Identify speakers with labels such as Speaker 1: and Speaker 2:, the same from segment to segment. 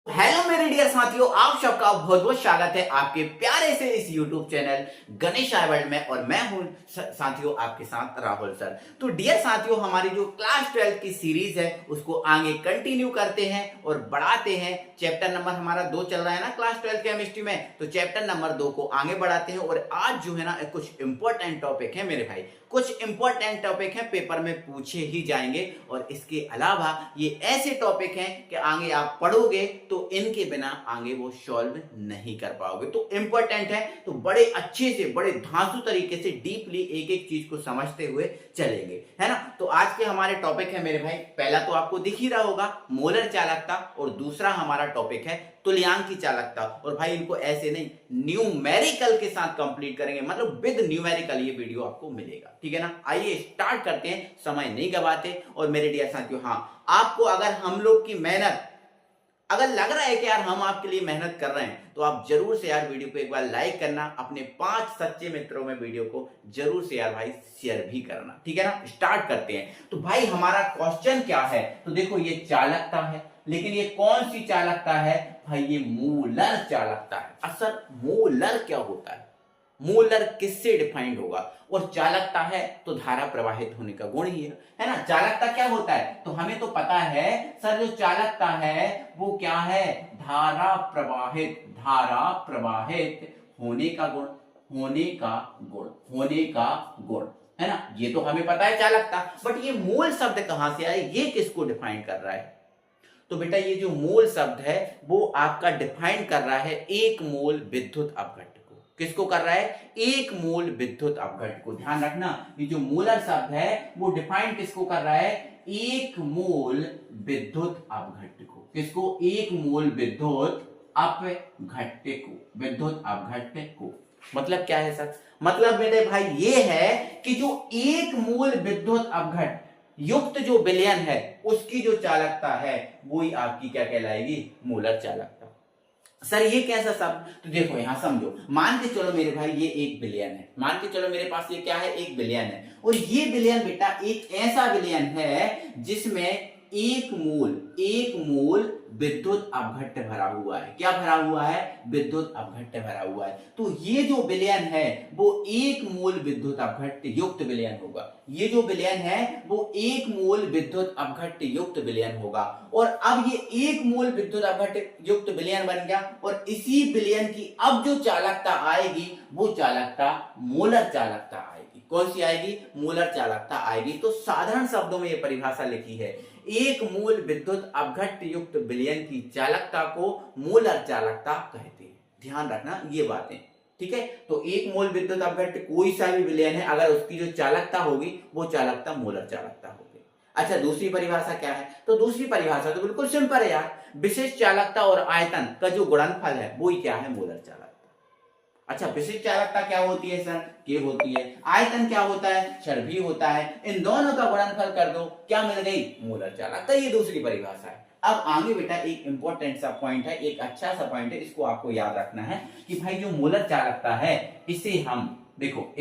Speaker 1: Hello मेरे dear साथियों, आप सबका बहुत बहुत स्वागत है आपके प्यारे से इस YouTube चैनल गणेश आई वर्ल्ड में। और मैं हूं साथियों आपके साथ राहुल सर। तो डियर साथियों, हमारी जो क्लास 12 की सीरीज है उसको आगे कंटिन्यू करते हैं और बढ़ाते हैं। चैप्टर नंबर हमारा 2 चल रहा है ना क्लास 12 केमिस्ट्री में, तो चैप्टर नंबर 2 को आगे बढ़ाते हैं। और आज जो है ना कुछ इंपॉर्टेंट टॉपिक है मेरे भाई, कुछ इंपॉर्टेंट टॉपिक है, पेपर में पूछे ही जाएंगे। और इसके अलावा ये ऐसे टॉपिक हैं कि आगे आप पढ़ोगे तो इनके बिना आगे वो सॉल्व नहीं कर पाओगे। तो इंपॉर्टेंट है, तो बड़े अच्छे से बड़े धांसू तरीके से डीपली एक एक चीज को समझते हुए चलेंगे, है ना। तो आज के हमारे टॉपिक है मेरे भाई, पहला तो आपको दिख ही रहा होगा मोलर चालकता, और दूसरा हमारा टॉपिक है तुल्यांक की चालकता। और भाई इनको ऐसे नहीं, न्यूमेरिकल के साथ कंप्लीट करेंगे, मतलब विद न्यूमेरिकल ये वीडियो आपको मिलेगा, ठीक है ना। आइए स्टार्ट करते हैं, समय नहीं गवाते। और मेरे डियर साथियों, हाँ, आपको अगर हम लोग की मेहनत अगर लग रहा है कि यार हम आपके लिए मेहनत कर रहे हैं, तो आप जरूर से यार वीडियो को एक बार लाइक करना, अपने 5 सच्चे मित्रों में वीडियो को जरूर से यार भाई शेयर भी करना, ठीक है ना। स्टार्ट करते हैं। तो भाई हमारा क्वेश्चन क्या है, तो देखो ये चालकता है, लेकिन ये कौन सी चालकता है भाई, ये मोलर चालकता है। असल मोलर क्या होता है, मोलर किससे डिफाइंड होगा, और चालकता है तो धारा प्रवाहित होने का गुण ही है ना। चालकता क्या होता है, तो हमें तो पता है सर, जो चालकता है वो क्या है, धारा प्रवाहित होने का गुण, होने का गुण, है ना। ये तो हमें पता है चालकता, बट ये मूल शब्द कहां से आए, ये किसको डिफाइन कर रहा है। तो बेटा ये जो मूल शब्द है वो आपका डिफाइन कर रहा है एक मोल विद्युत अपघट्ट को। किसको कर रहा है, एक मोल विद्युत अपघट्ट को। ध्यान रखना, ये जो मूलर शब्द है वो डिफाइन किसको कर रहा है, एक मोल विद्युत अपघट्ट को। किसको, एक मोल विद्युत अपघट्ट को। मतलब क्या है सर, मतलब मेरे भाई ये है कि जो एक मोल विद्युत अपघट्ट युक्त जो विलयन है उसकी जो चालकता है वही आपकी क्या कहलाएगी, मोलर चालकता। सर ये कैसा सब, तो देखो यहां समझो, मान के चलो मेरे भाई ये एक विलयन है, मान के चलो मेरे पास ये क्या है, एक विलयन है। और ये विलयन बेटा एक ऐसा विलयन है जिसमें एक मोल विद्युत अपघट्ट भरा हुआ है। क्या भरा हुआ है, विद्युत अपघट्ट भरा हुआ है। तो ये जो विलयन है वो एक मोल विद्युत अपघट्ट युक्त विलयन होगा। ये जो विलयन है वो एक मोल विद्युत अपघट्ट युक्त विलयन होगा। और अब ये एक मोल विद्युत अपघट्ट युक्त विलयन बन गया, और इसी विलयन की अब जो चालकता आएगी वो चालकता मोलर चालकता आएगी। कौन सी आएगी, मोलर चालकता आएगी। तो साधारण शब्दों में ये परिभाषा लिखी है, एक मोल विद्युत अपघट्ट युक्त विलयन की चालकता को मोलर चालकता कहते हैं। ध्यान रखना ये बातें, ठीक है। तो एक मोल विद्युत अपघट्ट कोई सा भी विलयन है, अगर उसकी जो चालकता होगी वो चालकता मोलर चालकता होगी। अच्छा, दूसरी परिभाषा क्या है, तो दूसरी परिभाषा तो बिल्कुल सिंपल है यार, विशिष्ट चालकता और आयतन का जो गुणनफल है वो ही क्या है, मोलर चालकता। अच्छा, विशिष्ट चालकता क्या होती है सर, के होती है। आयतन क्या होता है, क्षण भी होता है। इन दोनों का गुणनफल कर दो, क्या मिल गई, मोलर चालकता। ये दूसरी परिभाषा है। अब आगे बेटा एक इंपॉर्टेंट सा पॉइंट है, एक अच्छा सा पॉइंट है, इसको आपको याद रखना है कि भाई जो मोलर चालकता है इसे हम देखो,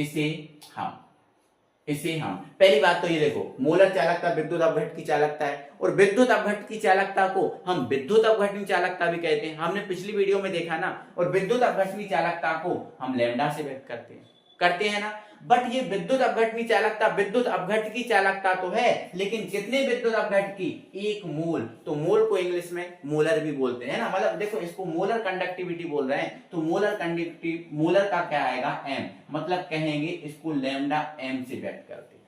Speaker 1: इसे हम पहली बात तो ये देखो, मोलर चालकता विद्युत अपघट्ट की चालकता है, और विद्युत अपघट्ट की चालकता को हम विद्युत अपघटनी चालकता भी कहते हैं। हमने पिछली वीडियो में देखा ना। और विद्युत अपघटनी चालकता को हम लैम्डा से व्यक्त करते हैं ना। बट ये विद्युत अपघटनी चालकता विद्युत अपघट्ट की चालकता तो है, लेकिन कितने विद्युत अपघट्ट की, एक मोल। तो मोल को इंग्लिश में मोलर भी बोलते हैं ना, मतलब देखो इसको मोलर कंडक्टिविटी बोल रहे हैं, तो मोलर का क्या आएगा, एम, मतलब कहेंगे इसको लैम्डा एम से व्यक्त करते हैं।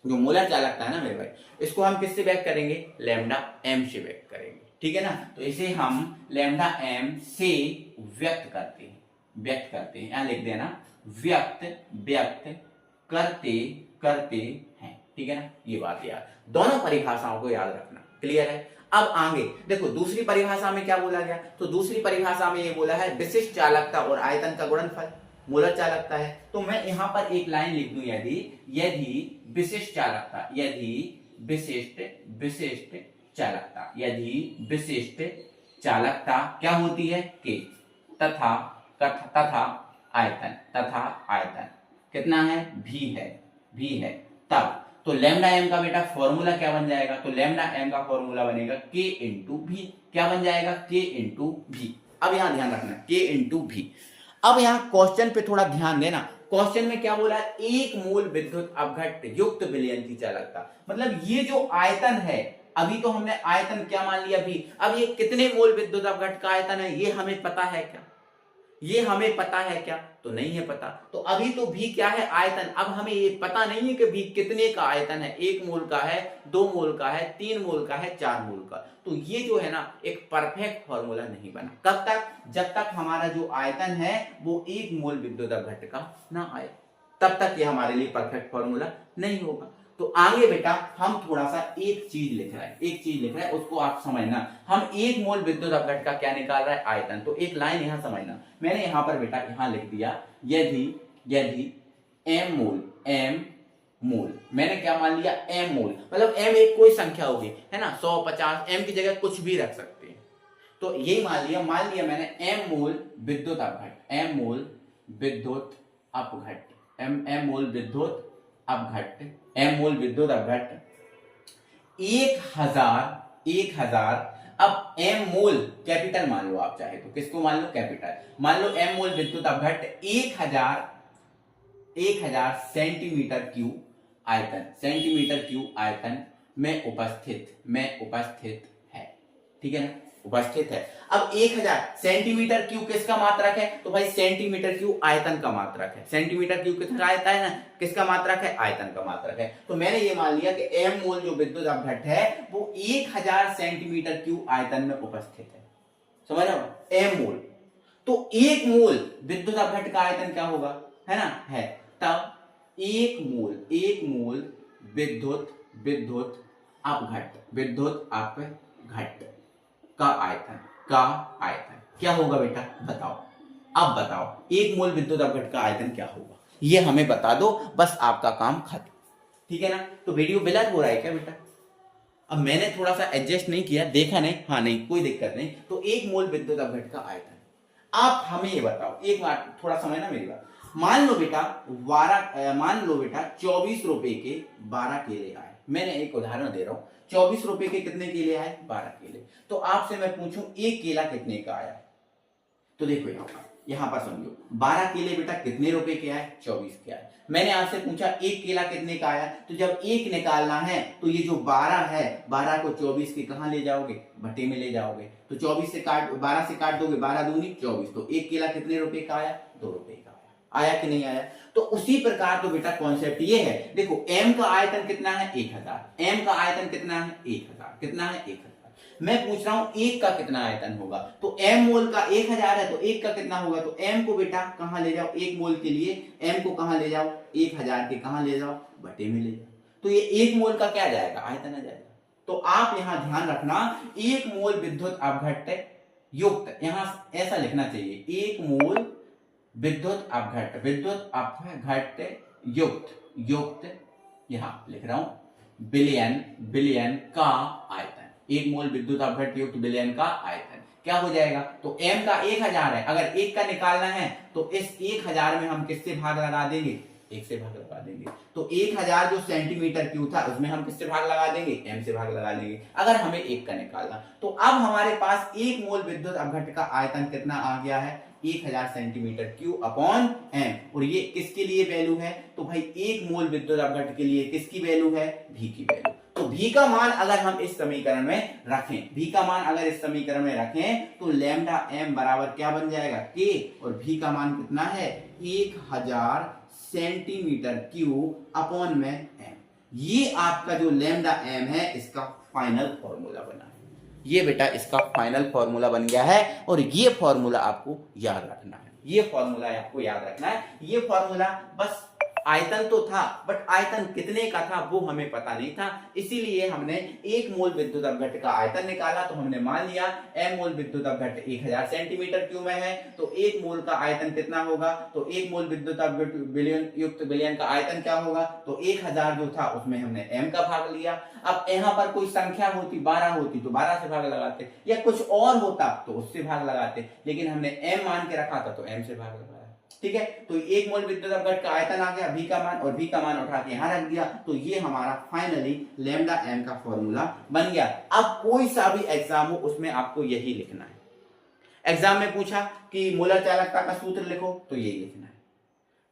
Speaker 1: जो मोलर चालकता है ना मेरे भाई, इसको हम किससे व्यक्त करेंगे, लैम्डा एम से व्यक्त करेंगे, ठीक है ना। तो इसे हम लैम्डा एम से व्यक्त करते हैं, यहां लिख देना, व्यक्त करते हैं, ठीक है ना। ये बात यार, दोनों परिभाषाओं को याद रखना, क्लियर है। अब आगे देखो दूसरी परिभाषा में क्या बोला गया, तो दूसरी परिभाषा में ये बोला है विशिष्ट चालकता और आयतन का गुणनफल मोलर चालकता है। तो मैं यहां पर एक लाइन लिख दूं, यदि विशिष्ट चालकता क्या होती है, के, तथा आयतन कितना है, भी है, तब तो लैम्डा एम का बेटा फॉर्मूला क्या बन जाएगा, तो लैम्डा एम का फॉर्मूला बनेगा के इंटू भी। क्या बन जाएगा, के इंटू भी। अब यहां ध्यान रखना, के इंटू भी। अब यहां क्वेश्चन पे थोड़ा ध्यान देना, क्वेश्चन में क्या बोला, एक मोल विद्युत अपघट्ट युक्त विलयन की चालकता। मतलब ये जो आयतन है, अभी तो हमने आयतन क्या मान लिया भी, अब ये कितने मोल विद्युत अपघट्ट का आयतन है ये हमें पता है क्या, ये हमें पता है क्या, तो नहीं है पता। तो अभी तो भी क्या है, आयतन। अब हमें ये पता नहीं है कि भी कितने का आयतन है, 1 मोल का है, 2 मोल का है, 3 मोल का है, 4 मोल का। तो ये जो है ना एक परफेक्ट फॉर्मूला नहीं बना। कब तक, जब तक हमारा जो आयतन है वो 1 मोल विद्युत अपघट्ट का ना आए, तब तक ये हमारे लिए परफेक्ट फॉर्मूला नहीं होगा। तो आगे बेटा हम थोड़ा सा एक चीज लिख रहे हैं, एक चीज लिख रहे हैं, उसको आप समझना। हम 1 मोल विद्युत अपघट्ट का क्या निकाल रहा है, आयतन। तो एक लाइन यहां समझना, मैंने यहां पर बेटा यहां लिख दिया, यदि m मोल, मैंने क्या मान लिया, m मोल। मतलब m एक कोई संख्या होगी, है ना, 100, 50, m की जगह कुछ भी रख सकते हैं। तो यही मान लिया मैंने m मोल विद्युत अपघट्ट, m मोल विद्युत अपघट्ट, m मोल विद्युत अपघट्ट, m मोल विद्युत अपघट्ट 1000। अब m मोल कैपिटल मान लो, आप चाहे तो किसको मान लो, कैपिटल मान लो। m मोल विद्युत अपघट्ट 1000 सेंटीमीटर क्यूब आयतन, सेंटीमीटर क्यूब आयतन में उपस्थित है, ठीक है ना, उपस्थित है। अब 1000 सेंटीमीटर क्यूब किसका मात्रक है, तो भाई सेंटीमीटर क्यूब आयतन का मात्रक है। सेंटीमीटर क्यूब किसका आयतन है ना, किसका मात्रक है, आयतन का मात्रक है। तो मैंने ये मान लिया कि m मोल जो विद्युत अपघट्ट है वो 1000 सेंटीमीटर क्यूब आयतन में उपस्थित है। समझ रहे हो, m मोल। तो 1 मोल विद्युत अपघट्ट का आयतन क्या होगा, है ना, है। तब 1 मोल विद्युत अपघट्ट का आयतन क्या होगा बेटा, बताओ। अब बताओ 1 मोल विद्युत अपघट्ट का आयतन क्या होगा, ये हमें बता दो, बस आपका काम खत्म, ठीक है ना। तो वीडियो ब्लर हो रहा है क्या बेटा, अब मैंने थोड़ा सा एडजस्ट नहीं किया, देखा नहीं, हाँ नहीं कोई दिक्कत नहीं। तो 1 मोल विद्युत अपघट्ट का आयतन, आप हमें ये बताओ, एक बार थोड़ा समझना मेरी बात। मान लो बेटा 24 रुपए के 12 केले आए। मैंने एक उदाहरण दे रहा हूं, 24 रुपए के कितने केले आए, 12 केले। तो आपसे मैं पूछूं एक केला कितने का आया, तो देखो यहां पर समझो, 12 केले बेटा कितने रुपए के आए, 24 के आए। मैंने आपसे पूछा एक केला कितने का आया, तो जब एक निकालना है तो ये जो 12 है, 12 को 24 के कहां ले जाओगे, भट्टे में ले जाओगे। तो 12 से काट दोगे, 12 दूनी 24, तो एक केला कितने रुपए का आया, 2 रुपए का आया कि नहीं आया। तो उसी प्रकार तो बेटा कॉन्सेप्ट ये है, देखो m का आयतन कितना है, 1000, m का आयतन कितना है, 1000, कितना है, 1000। मैं पूछ रहा हूं एक का कितना आयतन होगा, तो m मोल का 1000 है, तो एक का कितना होगा, तो m को बेटा कहां ले जाओ, 1 मोल के लिए m को कहां ले जाओ, 1000 के कहां ले जाओ, बटे में ले जाओ। तो ये 1 मोल का क्या जाएगा, आयतन आ जाएगा। तो आप यहां ध्यान रखना, 1 मोल विद्युत अपघट्ट युक्त, यहां ऐसा लिखना चाहिए, 1 मोल विद्युत अपघट्ट युक्त यहां लिख रहा हूं, बिलियन का आयतन। 1 मोल विद्युत अपघट्ट युक्त बिलियन का आयतन क्या हो जाएगा, तो m का 1000 है, अगर 1 का निकालना है तो इस 1000 में हम किससे भाग लगा देंगे, 1 से भाग लगा देंगे। तो 1000 जो सेंटीमीटर क्यूब था उसमें हम किससे भाग लगा देंगे, m से भाग लगा देंगे, अगर हमें 1 का निकालना। तो अब हमारे पास 1 मोल विद्युत अपघट्ट का आयतन कितना आ गया है, 1000 सेंटीमीटर क्यूब अपॉन m। और ये किसके लिए वैल्यू है, तो भाई 1 मोल विद्युत अपघट्ट के लिए किसकी वैल्यू है, v की वैल्यू। तो v का मान अगर हम इस समीकरण में रखें, तो लैम्डा m बराबर क्या बन जाएगा, k, और v का मान कितना है, 1000 सेंटीमीटर क्यूब अपॉन में m। ये आपका जो लैम्डा m है इसका फाइनल फॉर्मूला बना है। ये बेटा इसका फाइनल फॉर्मूला बन गया है, और ये फॉर्मूला आपको याद रखना है, ये फॉर्मूला बस आयतन तो था, बट आयतन कितने का था वो हमें पता नहीं था, इसीलिए हमने 1 मोल विद्युत अपघट्ट का आयतन निकाला। तो हमने मान लिया m मोल विद्युत अपघट्ट 1000 सेंटीमीटर क्यूब में है, तो 1 मोल का आयतन कितना होगा, तो 1 मोल विद्युत अपघट्ट बिलियन का आयतन क्या होगा, तो 1000 जो था उसमें हमने m का भाग लिया। अब यहाँ पर कोई संख्या होती, 12 होती, तो 12 से भाग लगाते, या कुछ और होता तो उससे भाग लगाते, लेकिन हमने m मान के रखा था तो m से भाग लगाया। ठीक है, तो 1 मोल विद्युत अपघट का आयतन आ गया, V का मान, और V का मान उठा के यहां रख दिया, तो ये हमारा फाइनली लैम्डा m का फॉर्मूला बन गया। अब कोई सा भी एग्जाम हो उसमें आपको यही लिखना है। एग्जाम में पूछा कि मोलर चालकता का सूत्र लिखो, तो यही लिखना है।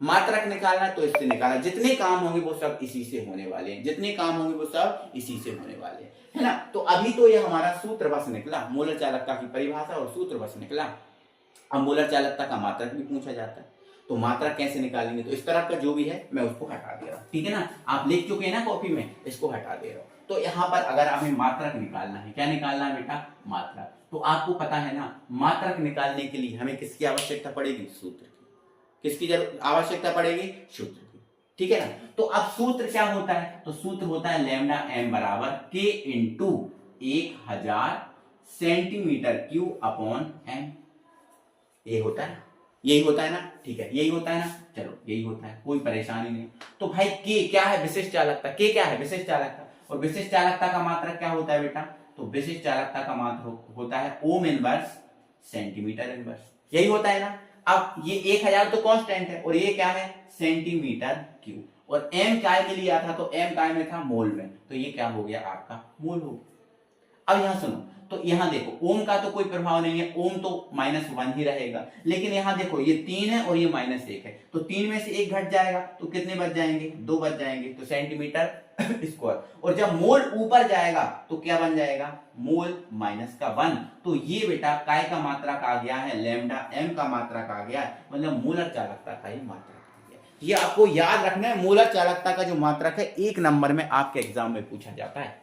Speaker 1: मात्रक निकालना है तो इससे निकालना, जितने काम होंगे वो सब इसी से होने वाले हैं, जितने काम होंगे वो सब इसी से होने वाले हैं, है ना। तो अभी तो ये हमारा सूत्र बस निकला, मोलर चालकता की परिभाषा और सूत्र बस निकला। अब मोलर चालकता का मात्रक भी पूछा जाता है, तो मात्रक कैसे निकालेंगे, तो इस तरह का जो भी है मैं उसको हटा दे रहा हूं, ठीक है ना। आप लिख चुके हैं ना कॉपी में, इसको हटा दे रहा हूं। तो यहाँ पर अगर हमें मात्रक निकालना है, क्या निकालना है बेटा, मात्रक। तो आपको पता है ना, मात्रक निकालने के लिए हमें किसकी आवश्यकता पड़ेगी, सूत्र की। किसकी आवश्यकता पड़ेगी, सूत्र की, ठीक है ना। तो अब सूत्र क्या होता है, तो सूत्र होता है लैम्डा m बराबर k into 1000 centimetre cube upon m। ये होता है, यही होता है ना, ठीक है, यही होता है ना, चलो यही होता है, कोई परेशानी नहीं। तो भाई k क्या है, विशिष्ट चालकता, k क्या है, विशिष्ट चालकता, और विशिष्ट चालकता का मात्रक क्या होता है बेटा, तो विशिष्ट चालकता का मात्रक होता है ओम इनवर्स सेंटीमीटर इनवर्स, यही होता है ना। अब ये 1000 तो कांस्टेंट है, और ये क्या है, सेंटीमीटर क्यूब, और m काय में लिया था, तो m काय में था, मोल में, तो ये क्या हो गया आपका, मोल हो गया। अब यहां सुनो, तो यहां देखो ओम का तो कोई प्रभाव नहीं है, ओम तो -1 ही रहेगा, लेकिन यहां देखो ये 3 है और ये -1 है, तो 3 में से 1 घट जाएगा, तो कितने बच जाएंगे, 2 बच जाएंगे, तो सेंटीमीटर स्क्वायर। और जब मोल ऊपर जाएगा तो क्या बन जाएगा, मोल -1। तो ये बेटा काय का मात्रक आ गया है, लैम्डा m का मात्रक आ गया, मतलब मोलर चालकता का ही मात्रक आ गया। ये आपको याद रखना है, मोलर चालकता का जो मात्रक है 1 नंबर में आपके एग्जाम में पूछा जाता है।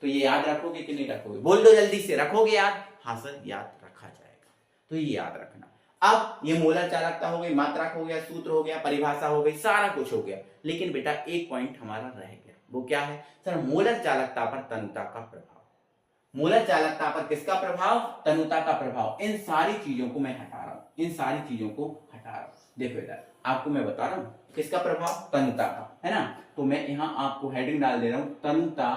Speaker 1: तो ये याद रखोगे कि नहीं रखोगे, बोल दो जल्दी से, रखोगे याद, हाँ सर याद रखा जाएगा, तो ये याद रखना। अब ये मोलर चालकता हो गई, मात्रक हो गया, सूत्र हो गया, परिभाषा हो गई, सारा कुछ हो गया, लेकिन बेटा एक पॉइंट हमारा रह गया, वो क्या है सर, मोलर चालकता पर तनुता का प्रभाव। मोलर चालकता पर किसका प्रभाव, तनुता का प्रभाव। इन सारी चीजों को मैं हटा रहा हूं, इन सारी चीजों को हटा रहा हूं। देखो बेटा आपको मैं बता रहा हूं किसका प्रभाव, तनुता का, है ना। तो मैं यहां आपको हेडिंग डाल दे रहा हूं, तनुता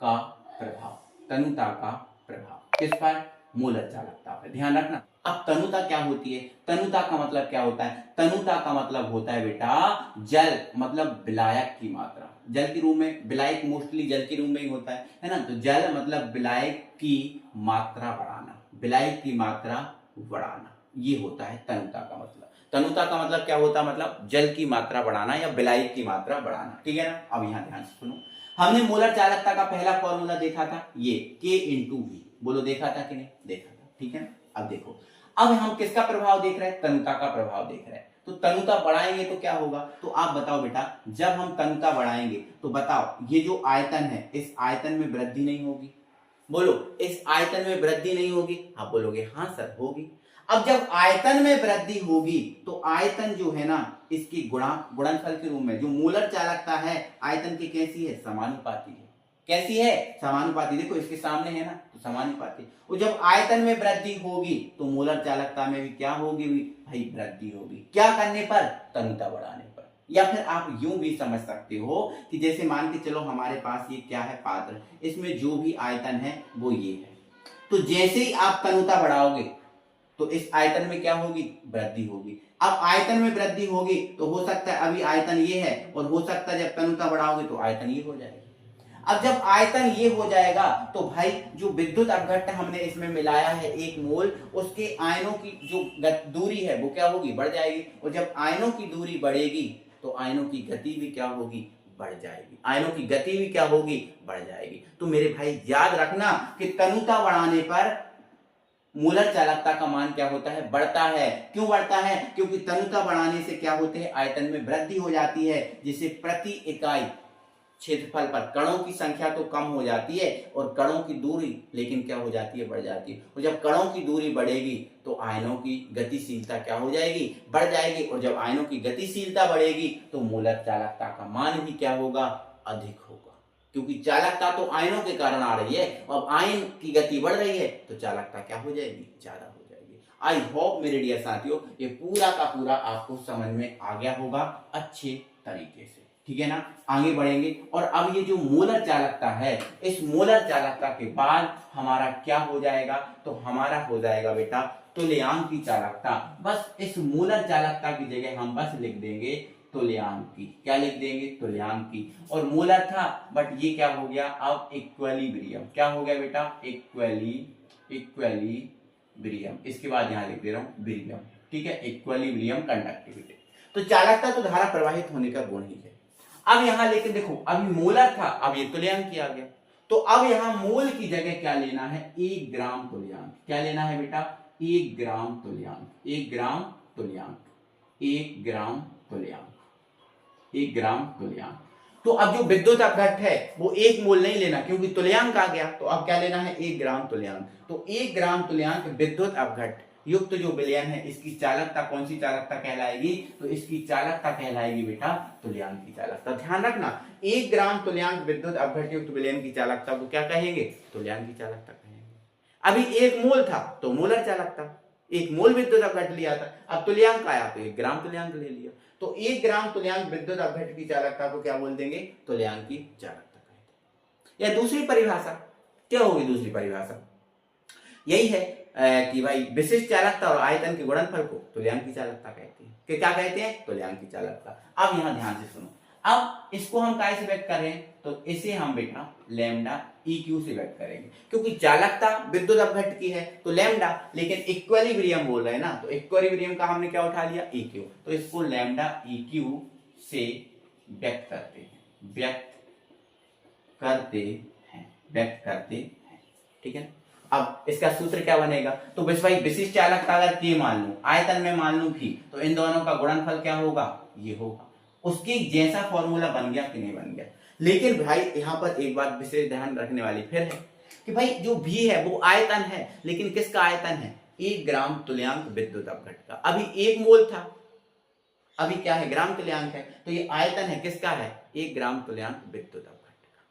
Speaker 1: का प्रभाव, तनुता का प्रभाव किस पर, मोलर चालकता पर, ध्यान रखना। अब तनुता क्या होती है, तनुता का मतलब क्या होता है, तनुता का मतलब होता है बेटा जल, मतलब विलायक की मात्रा, जल के रूप में, विलायक मोस्टली जल के रूप में ही होता है ना। तो जल मतलब विलायक की मात्रा बढ़ाना, विलायक की मात्रा बढ़ाना, ये होता है तनुता का मतलब। तनुता का मतलब क्या होता है, मतलब जल की मात्रा बढ़ाना या विलायक की मात्रा बढ़ाना, ठीक है ना। अब यहां ध्यान से सुनो, हमने मोलर चालकता का पहला फॉर्मूला देखा था, ये K इंटू V, बोलो देखा था कि नहीं, देखा था, ठीक है ना। अब देखो, अब हम किसका प्रभाव देख रहे हैं, तनुता का प्रभाव देख रहे हैं। तो तनुता बढ़ाएंगे तो क्या होगा, तो आप बताओ बेटा, जब हम तनुता बढ़ाएंगे तो बताओ ये जो आयतन है, इस आयतन में वृद्धि नहीं होगी, बोलो इस आयतन में वृद्धि नहीं होगी, आप बोलोगे हाँ सर होगी। अब जब आयतन में वृद्धि होगी तो आयतन जो है ना, इसकी गुणनफल के रूप में जो मोलर चालकता है आयतन की कैसी है, समानुपाती है। कैसी है, समानुपाती, देखो इसके सामने है ना, तो समानुपाती। और जब आयतन में वृद्धि होगी तो मोलर चालकता में भी क्या होगी, भाई वृद्धि होगी। क्या करने पर, तनुता बढ़ाने पर। या फिर आप यूं भी समझ सकते हो कि जैसे मान के चलो हमारे पास ये क्या है, पात्र, इसमें जो भी आयतन है वो ये है, तो जैसे ही आप तनुता बढ़ाओगे तो इस आयतन में क्या होगी, वृद्धि होगी। अब आयतन में वृद्धि होगी तो हो सकता है अभी आयतन ये है, और हो सकता है जब तनुता बढ़ाओगे तो आयतन ये हो जाएगा। अब जब आयतन ये हो जाएगा तो भाई जो विद्युत अपघट्ट हमने इसमें मिलाया है 1 मोल, उसके आयनों की जो दूरी है वो क्या होगी, बढ़ जाएगी। और जब आयनों की दूरी बढ़ेगी तो आयनों की गति भी क्या होगी, बढ़ जाएगी। आयनों की गति भी क्या होगी, बढ़ जाएगी। तो मेरे भाई याद रखना कि तनुता बढ़ाने पर मोलर चालकता का मान क्या होता है, बढ़ता है। क्यों बढ़ता है, क्योंकि तनुता बढ़ाने से क्या होते हैं, आयतन में वृद्धि हो जाती है, जिससे प्रति इकाई क्षेत्रफल पर कणों की संख्या तो कम हो जाती है और कणों की दूरी लेकिन क्या हो जाती है, बढ़ जाती है। और जब कणों की दूरी बढ़ेगी तो आयनों की गतिशीलता क्या हो जाएगी, बढ़ जाएगी। और जब आयनों की गतिशीलता बढ़ेगी तो मोलर चालकता का मान भी क्या होगा, अधिक होगा। क्योंकि चालकता तो आयनों के कारण आ रही है, अब आयन की गति बढ़ रही है तो चालकता क्या हो जाएगी, ज्यादा हो जाएगी। आई होप मेरे डियर साथियों ये पूरा का पूरा आपको समझ में आ गया होगा अच्छे तरीके से। ठीक है ना, आगे बढ़ेंगे। और अब ये जो मोलर चालकता है, इस मोलर चालकता के बाद हमारा क्या हो जाएगा, तो हमारा हो जाएगा बेटा तुल्यांक की चालकता। बस इस मोलर चालकता की जगह हम बस लिख देंगे तुल्यांक की। क्या लिख देंगे, तुल्यांक की। और मोलर था बट ये क्या हो गया अब इक्विलिब्रियम। क्या हो गया बेटा, इक्विलिब्रियम। इसके बाद यहां लिख दे रहा हूं ब्रियम, ठीक है, इक्विलिब्रियम कंडक्टिविटी। तो चालकता तो धारा प्रवाहित होने का गुण ही है। अब यहां लेकिन देखो अभी मोलर था, अब ये तुल्यांक किया गया, तो अब यहां मोल की जगह क्या लेना है, 1 ग्राम तुल्यांक। क्या लेना है बेटा, 1 ग्राम तुल्यांक, 1 ग्राम तुल्यांक, 1 ग्राम तुल्यांक, 1 ग्राम तुल्यांक। तो अब जो विद्युत अपघट्ट है वो 1 मोल नहीं लेना क्योंकि तुल्यांक आ गया, तो अब क्या लेना है, 1 ग्राम तुल्यांक। तो 1 ग्राम तुल्यांक विद्युत अपघट्ट युक्त जो विलयन है, इसकी चालकता कौन सी चालकता कहलाएगी, तो इसकी चालकता कहलाएगी बेटा तुल्यांक की चालकता। ध्यान रखना, 1 ग्राम तुल्यांक विद्युत अपघट्ट युक्त विलयन की चालकता को क्या कहेंगे, तुल्यांक की चालकता कहेंगे। अभी 1 मोल था तो मोलर चालकता, 1 मोल विद्युत अपघट्ट लिया था, अब तुल्यांक आया तो 1 ग्राम तुल्यांक ले लिया, तो 1 ग्राम तुल्यांक विद्युत अपघट्ट की चालकता को क्या बोल देंगे, तुल्यांक की चालकता कहते हैं। या दूसरी परिभाषा क्या होगी, दूसरी परिभाषा यही है कि भाई विशिष्ट चालकता और आयतन के गुणनफल को तुल्यांक की चालकता कहते हैं। कि क्या कहते हैं, तुल्यांक की चालकता। अब यहां ध्यान से सुनो, अब इसको हम काय से व्यक्त कर रहे हैं, तो इसे हम बेटा लैम्डा EQ से व्यक्त करेंगे, क्योंकि चालकता विद्युत अपघट्ट की है तो लैम्डा, लेकिन इक्विलिब्रियम बोल रहे हैं ना, तो इक्विलिब्रियम का हमने क्या उठा लिया, EQ, तो इसको लैम्डा EQ से व्यक्त करते हैं, व्यक्त करते हैं, ठीक है। अब इसका सूत्र क्या बनेगा, तो बस भाई विशिष्ट चालकता अगर K मान लूं, आयतन में मान लूं भी, तो इन दोनों का गुणनफल क्या होगा, ये होगा। उसके जैसा फॉर्मूला बन गया कि नहीं बन गया। लेकिन भाई यहां पर एक बात विशेष ध्यान रखने वाली फिर है कि भाई जो भी है वो आयतन है, लेकिन किसका आयतन है, 1 ग्राम तुल्यांक विद्युत अपघट्ट का। अभी 1 मोल था, अभी क्या है, ग्राम तुल्यांक है, तो ये आयतन है किसका है, 1 ग्राम तुल्यांक विद्युत अपघट्ट का।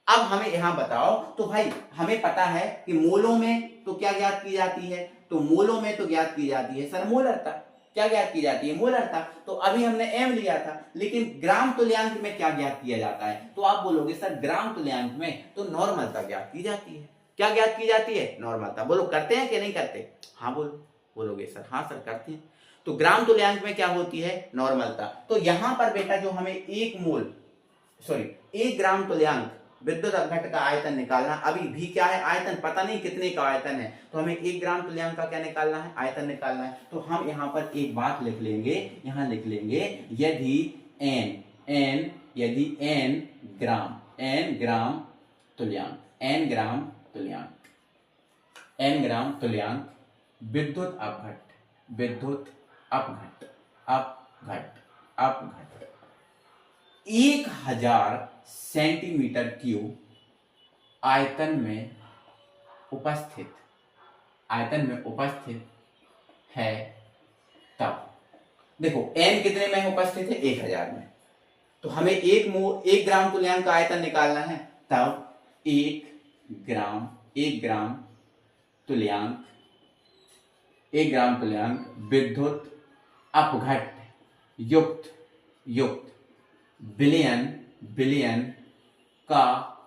Speaker 1: अब हमें यहां बताओ, तो भाई हमें पता है कि मोलों में तो क्या ज्ञात की जाती है, तो मोलों में तो ज्ञात की जाती है सर मोलरता। क्या ज्ञात की जाती है, मोलरता। तो अभी हमने m लिया था, लेकिन ग्राम तुल्यांक में क्या ज्ञात किया जाता है, तो आप बोलोगे सर ग्राम तुल्यांक में तो नॉर्मलता ज्ञात की जाती है। क्या ज्ञात की जाती है, नॉर्मलता। बोलो करते हैं कि नहीं करते, हाँ बोलोगे सर, हाँ सर करते हैं। तो ग्राम तुल्यांक में क्या होती है, नॉर्मलता। तो यहां पर बेटा जो हमें 1 ग्राम तुल्यांक विद्युत अपघट्ट का आयतन निकालना, अभी भी क्या है, आयतन पता नहीं कितने का आयतन है, तो हमें 1 ग्राम तुल्यांक का क्या निकालना है, आयतन निकालना है। तो हम यहाँ पर एक बात लिख लेंगे, यहाँ लिख लेंगे, यदि n ग्राम तुल्यांक विद्युत अपघट्ट 1000 सेंटीमीटर क्यूब आयतन में उपस्थित है, तब देखो n कितने में उपस्थित है, 1000 में, तो हमें 1 ग्राम तुल्यांक का आयतन निकालना है, तब 1 ग्राम तुल्यांक विद्युत अपघट्ट युक्त विलयन का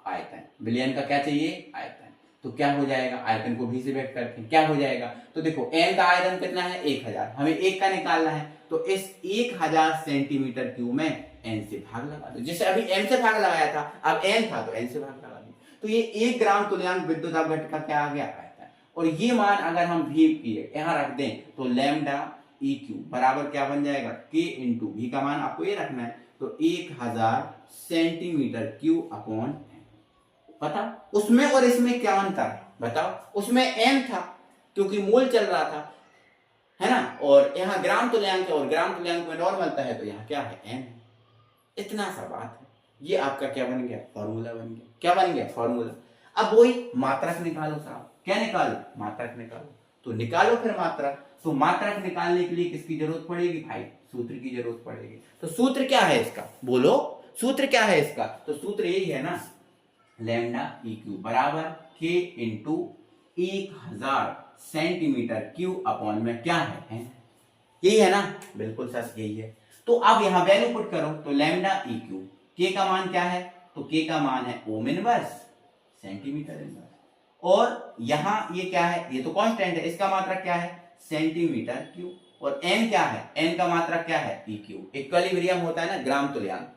Speaker 1: आयतन। विलयन का क्या चाहिए, आयतन। तो क्या हो जाएगा, आयतन को भी से व्यक्त करते हैं, क्या हो जाएगा, तो देखो n का आयतन कितना है, 1000, हमें 1 का निकालना है, तो इस 1000 सेंटीमीटर क्यूब में n से भाग लगा दो। जैसे अभी m से भाग लगाया था, अब n था तो n से भाग लगा दो, तो ये 1 ग्राम तुल्यांक विद्युत अपघट्ट का क्या आ गया, आयतन। और ये मान अगर हम v की यहां रख दें, तो लैम्डा EQ बराबर क्या बन जाएगा, k इंटू v का मान आपको ये रखना है, तो 1000 सेंटीमीटर क्यूब अपॉन, पता उसमें और इसमें क्या अंतर है बताओ, उसमें m था क्योंकि मोल चल रहा था, है ना, और यहाँ ग्राम तुल्यांक है और ग्राम तुल्यांक में नॉर्मलता है, तो यहाँ क्या है, m है। इतना सा बात है, ये आपका क्या बन गया, फॉर्मूला बन गया। क्या बन गया, फॉर्मूला। अब वही मात्रक निकालो साहब, क्या निकालो, मात्रक निकालो। तो निकालो फिर मात्रक। तो मात्रक निकालने के लिए किसकी जरूरत पड़ेगी भाई, सूत्र की जरूरत पड़ेगी। तो सूत्र क्या है इसका, बोलो सूत्र क्या है इसका, तो सूत्र यही है ना, लैम्डा EQ बराबर k into 1000 centimetre cube upon में क्या है, यही है ना, बिल्कुल सच यही है। तो अब यहां वैल्यू पुट करो, तो लैम्डा EQ के का मान क्या है, तो के का मान है ओम इनवर्स सेंटीमीटर इनवर्स। और यहां ये क्या है, ये तो कांस्टेंट है, इसका मात्रक क्या है सेंटीमीटर क्यूब। और एन क्या है, एन का मात्रक क्या है ई क्यूब। इक्विलिब्रियम होता है ना ग्राम तुल्यांक,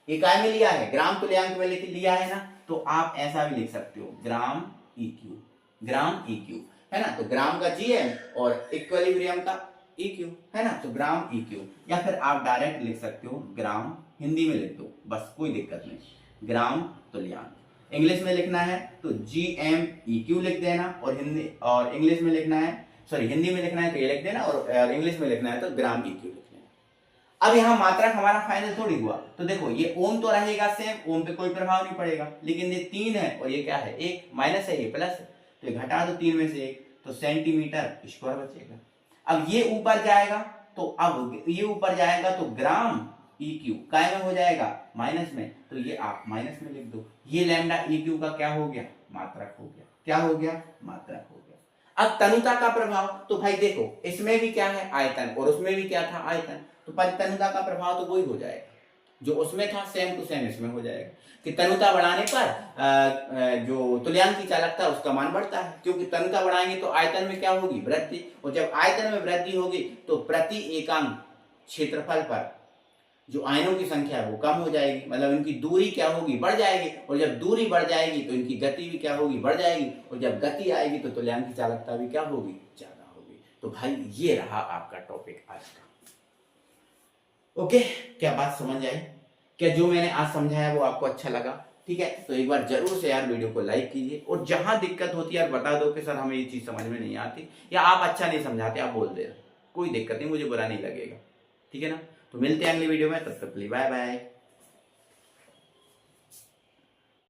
Speaker 1: इकाई में लिया है ग्राम तुल्यांक में लिख लिया है ना, तो आप ऐसा भी लिख सकते हो ग्राम ई क्यूब, ग्राम ई क्यूब है ना। तो ग्राम का जीएम और इक्विलिब्रियम का ई क्यूब है ना, तो ग्राम ई क्यूब। या फिर आप डायरेक्ट लिख सकते हो ग्राम, हिंदी में लिख दो बस, कोई दिक्कत नहीं, ग्राम तुल्यांक। इंग्लिश में लिखना है तो जीएम ई क्यू लिख देना, और हिंदी और इंग्लिश में लिखना है, सॉरी हिंदी में लिखना है तो ये लिख देना, और इंग्लिश में लिखना है तो ग्राम ई क्यू लिख देना। अब यहाँ मात्रक हमारा फाइनल थोड़ी हुआ, तो देखो ये ओम तो रहेगा सेम, ओम पे कोई प्रभाव नहीं पड़ेगा, लेकिन ये 3 है और ये क्या है 1, माइनस है ये प्लस है, तो ये घटा दो 3 में से 1, तो सेंटीमीटर स्क्वायर बचेगा। अब ये ऊपर जाएगा, तो अब ये ऊपर जाएगा तो ग्राम ई क्यू काय में हो जाएगा माइनस में, तो ये आप माइनस में लिख दो। ये लैम्डा ई क्यू का क्या हो गया मात्रक हो गया, क्या हो गया मात्रक हो गया। अब तनुता का प्रभाव, तो भाई देखो इसमें भी क्या है आयतन और उसमें भी क्या था आयतन, तो तनुता का प्रभाव तो वही हो जाएगा जो उसमें था, सेम टू सेम इसमें हो जाएगा कि तनुता बढ़ाने पर जो तुल्यांक की चालकता उसका मान बढ़ता है, क्योंकि तनुता बढ़ाएंगे तो आयतन में क्या होगी वृद्धि, और जब आयतन में वृद्धि होगी तो प्रति एकांक क्षेत्रफल पर जो आयनों की संख्या है वो कम हो जाएगी, मतलब इनकी दूरी क्या होगी बढ़ जाएगी, और जब दूरी बढ़ जाएगी तो इनकी गति भी क्या होगी बढ़ जाएगी, और जब गति आएगी तो तुल्यांक की चालकता भी क्या होगी ज्यादा होगी। तो भाई ये रहा आपका टॉपिक आज का। ओके, क्या बात समझ आई, क्या जो मैंने आज समझाया वो आपको अच्छा लगा, ठीक है, तो एक बार जरूर से यार वीडियो को लाइक कीजिए, और जहां दिक्कत होती है यार बता दो कि सर हमें ये चीज समझ में नहीं आती, या आप अच्छा नहीं समझाते आप बोल दे, कोई दिक्कत नहीं, मुझे बुरा नहीं लगेगा, ठीक है ना। तो मिलते हैं अगली वीडियो में, तब तक के लिए बाय बाय।